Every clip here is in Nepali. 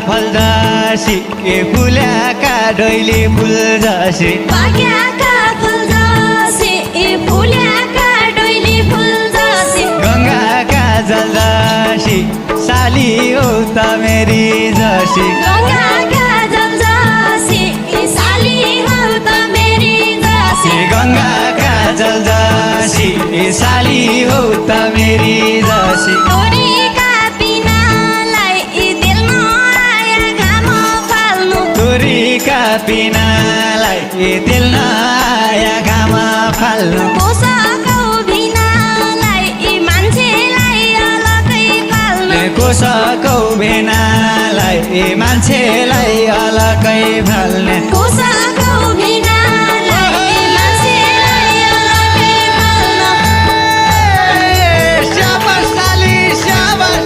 फल जसी फुल्याका डैली फुल जसी पाकेका फल जसी फुल्याका डैली फुल जसी गङ्गाका जल जसी साली हो त मेरी जसी गङ्गाका जल जसी साली हो त मेरी जसी गङ्गाका जल जसी साली हो त मेरी जसी तोरीका पिनालाई दिल नआया घाम फाल्नु तोरीका पिनालाई दिल नआया घाम फाल्नु कोसको भिनालाई मान्छेलाई अलगै फाल्नु कोसको भेनालाई मान्छेलाई अलगै फाल्ने कोसको भिनालाई मान्छेलाई अलगै फाल्नु शाबास साली शाबास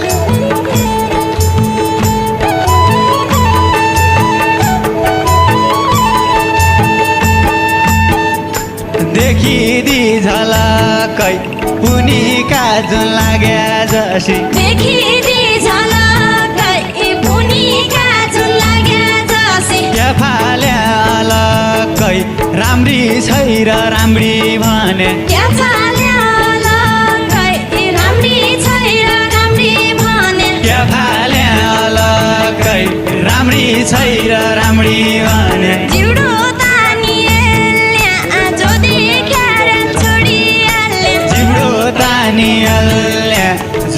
देखिदी झलकै पुनीका जुन लाग्या जसी देखिदी झलकै पुनीका जुन लाग्या जसी क्या फाल्या अलकै राम्री छै र राम्री भने क्या फाल्या अलगै राम्री छै र राम्री भने क्या फाल्या अलकै राम्री छै र राम्री भने जिउडो तानिएल्या जो देख्यार छोडिहाल्ने जिब्रो तानिहाल्ने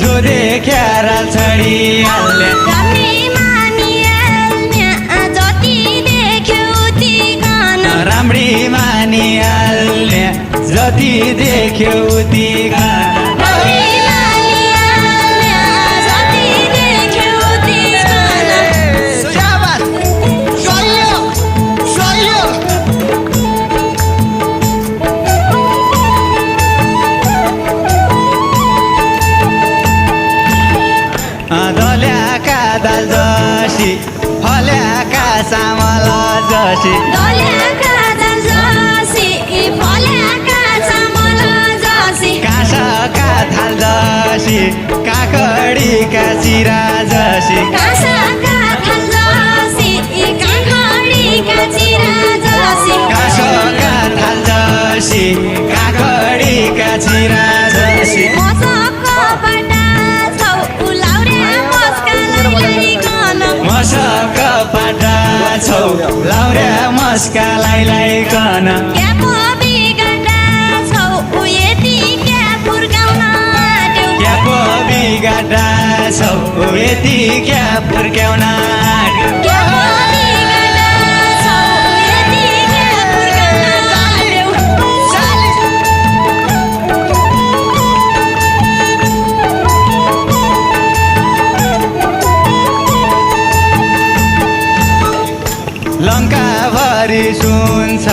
जो देख्यार छडिहाल्ने राम्री मानिहाल्ने जति देख्यो उति गान राम्री मानिहाल्ने जति देख्यो उति गान राम्री मानिहाल्ने जति देख्यो उति गान शाबास सहयोग सहयोग दल्याका दाल जसी फल्याका चामल जसी दल्याका दाल जसी फल्याका चामल जसी काँसका थाल जसी काकडीका चिरा जसी काँसका थाल जसी काँकडीका चिरा जसी काँसका थाल जसी काकडीका चिरा जसी मसको पटा छौ उलाउरे मस्कालाई गान मसक पाटा छौ लाउर्या मस्कालाई लाइकन क्याप बिगडा छौ यति क्या फुर्काउन आँट्यौ क्या पो बिगाटा छौ यति क्या फुर्क्याउन आँट्यौ? क्याप बिगडा छौ यति क्या फुर्काउन आँट्यौ लङ्काभरि सुन्छ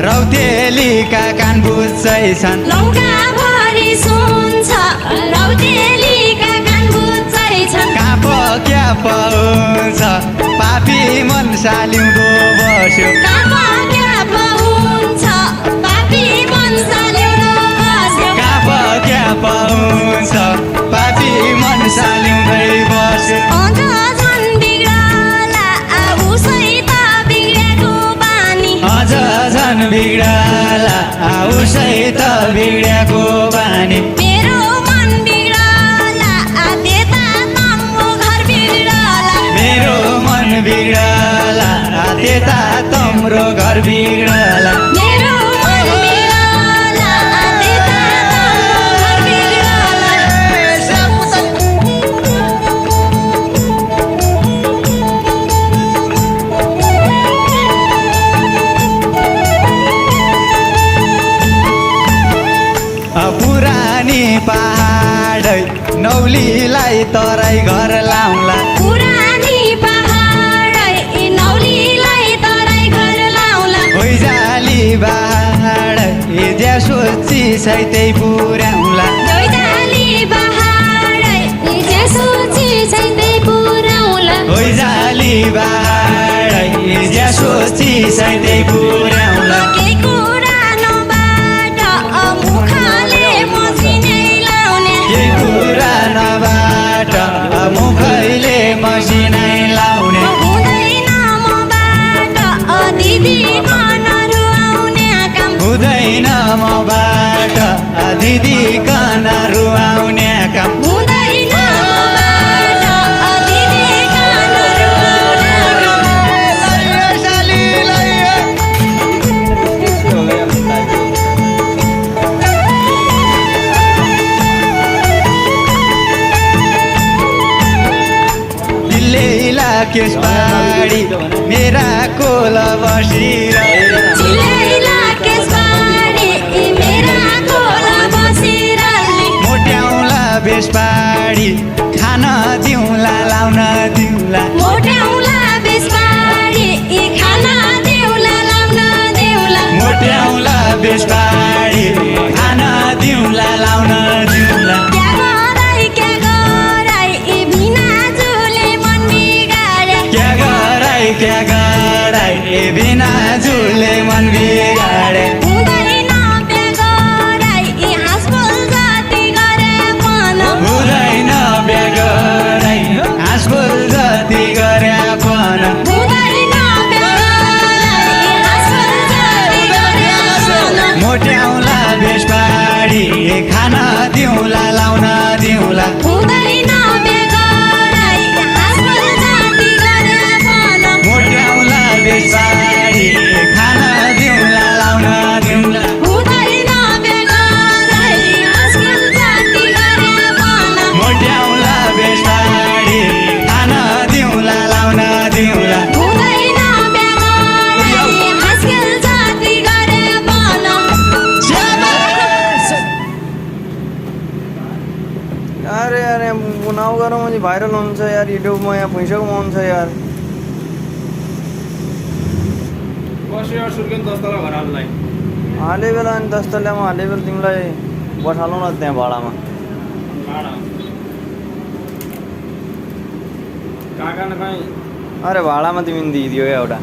रौतेलीका कान बुझ्छैछन् लङ्काभरि सुन्छ रौतेलीका कान बुझ्छैछन् काप क्या पाउँछ पापी मन सालिउँदो बस्यो काप क्याप हुन्छ पापी मन साल्युनो बस्यो काप क्या पाउँछ पापी मन सालिउँदै बस्यो अझ झन् बिग्रला उसै त बिग्रेको बानी अझ झन् बिग्रला उसै त बिग्रेको बानी मेरो मन बिग्रला त्यता तम्बो घर बिग्रला मेरो मन बिग्रला त्यता तम्रो घर बिग्रला मेरो मन बिग्रला त्यता तम्बो घर बिग्रला पुरानी पहाडै नौलीलाई तराई घर लाउँला पुरानी पहाडै नौलीलाई तराई घर लाउला होइजाली पहाडै ज्या सोची सैतै पुर्याउला जोइजाली पहाडै जे सोची सैतै पुर्याउला होइजाली पहाडै ज्या सोची सैतै पुर्याउला केही कुरा नबाट मुखले मसिनै लाउने केही कुरा नबाट मुखैले मसिनै लाउने दिदीकन रुवाउने काम हुँदैन मबाट दिदीकन रुवाउने काम। दिल्लीला केसबाडी मेरा कोल बसिर चिल्लैला केसबारी मेरा कोला बसिरहने। मोट्याउला बेसबाडी खान दिउँला लाउन दिउँला मोट्याउला बेसबारी खाना देउला लाउन देउला। मोट्याउला बेसबाडी खान दिउँला लाउन दिउँला क्या गराई बिना जुले मन बिगारे। क्या गराई बिना जुले मन बिगाडे हुँदैन बिहा गराई हाँसफुल जति गरे मन। हुँदैन बिहा गराई हाँसफुल जति गरे अपन हुँदैन बिहा गराई हाँसफुल जति गरे मन। मोट्याउला बेसबाडी खान दिउँला लाउन दिउँला हुँदैन बिहा गराई हाँसफुल जति गरे मन। मोट्याउला बेसबाडी खान दिउँला लाउन दिउँला हुँदैन बिहा गराई हाँसफुल जति गरे मन। मोट्याउला बेसबाडी खान दिउँला लाउन दिउँला हुँदैन बिहा गराई हाँसफुल जति गरे मन। अरे यार यहाँ बनाउ गरौँ म्हणजे भाइरल हुन्छ यार युट्युबमा यहाँ पैसा कमाउनु छ यार हाले बेला अनि 10 तल्यामा हाले बेला तिमीलाई बठालौँ न त्यहाँ भाडामा अरे भाडामा तिमीले दिइदियो क्या एउटा